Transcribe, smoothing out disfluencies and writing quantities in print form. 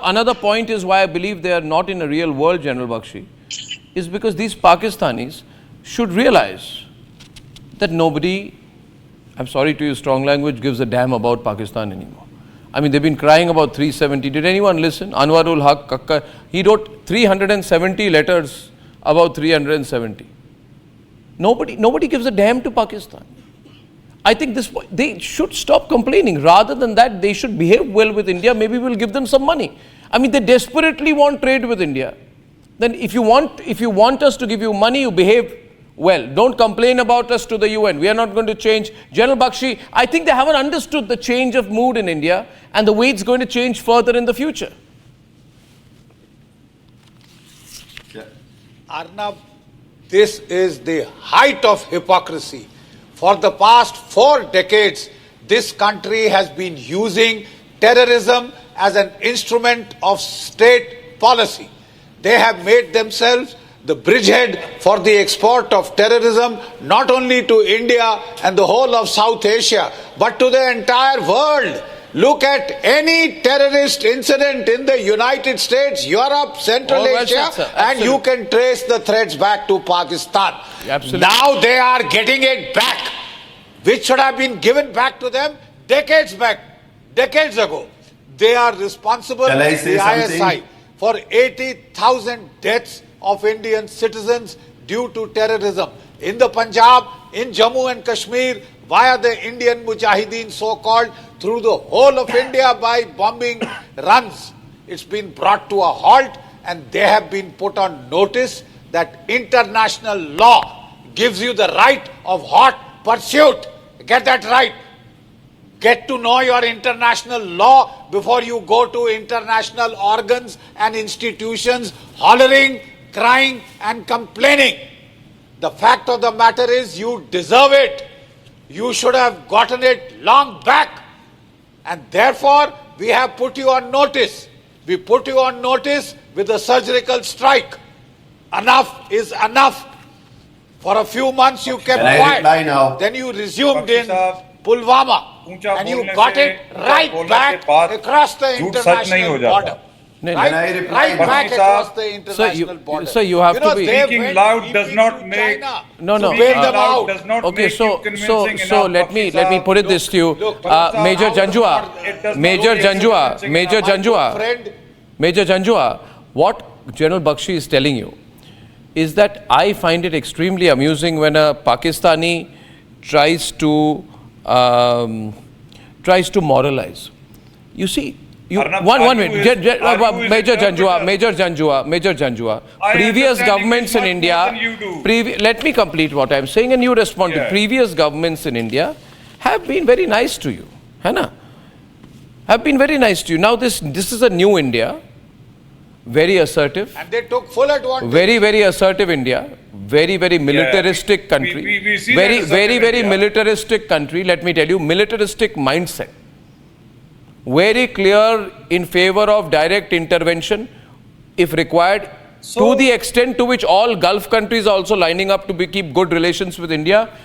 another point is why I believe they are not in a real world, General Bakshi, is because these Pakistanis should realize that nobody, I'm sorry to use strong language, gives a damn about Pakistan anymore. I mean, they've been crying about 370. Did anyone listen? Anwarul Haq Kakkar, he wrote 370 letters about 370. Nobody gives a damn to Pakistan. I think they should stop complaining. Rather than that, they should behave well with India. Maybe we'll give them some money. I mean, they desperately want trade with India. Then if you want us to give you money, you behave well. Don't complain about us to the UN. We are not going to change. General Bakshi, I think they haven't understood the change of mood in India and the way it's going to change further in the future. Yeah. Arnab, this is the height of hypocrisy. For the past 4 decades, this country has been using terrorism as an instrument of state policy. They have made themselves the bridgehead for the export of terrorism, not only to India and the whole of South Asia, but to the entire world. Look at any terrorist incident in the United States, Europe, Central Asia, and you can trace the threads back to Pakistan. Absolutely. Now they are getting it back, which should have been given back to them decades ago. They are responsible, the ISI, for 80,000 deaths of Indian citizens due to terrorism. In the Punjab, in Jammu and Kashmir, via the Indian Mujahideen so-called, through the whole of India by bombing runs. It's been brought to a halt and they have been put on notice that international law gives you the right of hot pursuit. Get that right. Get to know your international law before you go to international organs and institutions hollering, crying and complaining. The fact of the matter is you deserve it. You should have gotten it long back. And therefore, we have put you on notice. We put you on notice with a surgical strike. Enough is enough. For a few months you kept quiet. Then you resumed in Pulwama. And you got it right back across the international border. Right back across the international border. Sir, you have to be... Speaking loud does not make... No. Okay, so let me put it this to you. Major Janjua, what General Bakshi is telling you is that I find it extremely amusing when a Pakistani tries to moralize. You see, one minute, Major Janjua. Previous governments in India, let me complete what I am saying and you respond to. Previous governments in India have been very nice to you, have been very nice to you. Now this is a new India, very assertive, and they took full advantage. Very assertive India, very militaristic country, very militaristic country. Let me tell you, militaristic mindset. Very clear in favor of direct intervention if required, to the extent to which all Gulf countries are also lining up to keep good relations with India.